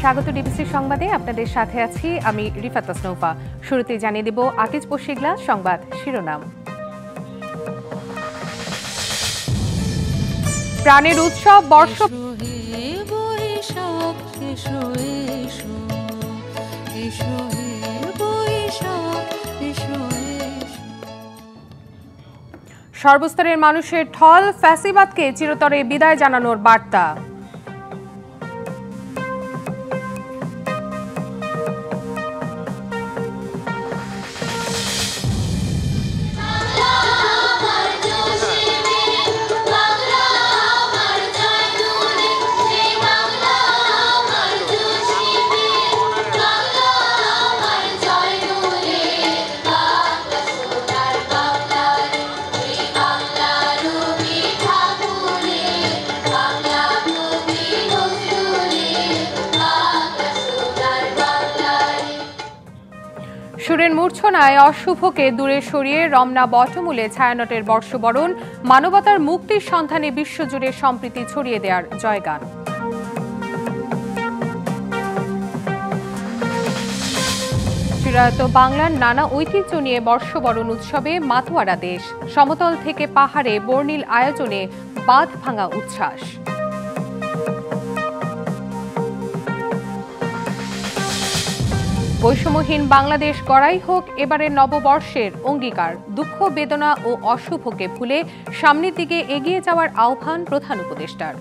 স্বাগত ডিবিসি সংবাদে আপনাদের সাথে আছি আমি রিফাত আসনৌফা। শুরুতে জানিয়ে দেব আকিজ পশিগলা সংবাদ শিরোনাম। প্রাণের উৎসব বর্ষ সর্বস্তরের মানুষের ঢল, ফ্যাসিবাদকে চিরতরে বিদায় জানানোর বার্তা। সুরের মূর্ছনায় অশুভকে দূরে সরিয়ে রমনা বটমূলে ছায়ানটের বর্ষবরণ, মানবতার মুক্তির সন্ধানে বিশ্বজুড়ে সম্প্রীতি ছড়িয়ে দেওয়ার জয়গান। চিরায়ত বাংলার নানা ঐতিহ্য নিয়ে বর্ষবরণ উৎসবে মাতোয়ারা দেশ, সমতল থেকে পাহাড়ে বর্ণিল আয়োজনে বাঁধ ভাঙা উচ্ছ্বাস। বৈষম্যহীন বাংলাদেশ গড়াই হোক এবারের নববর্ষের অঙ্গীকার, দুঃখ বেদনা ও অশুভকে ভুলে সামনের দিকে এগিয়ে যাওয়ার আহ্বান প্রধান উপদেষ্টার।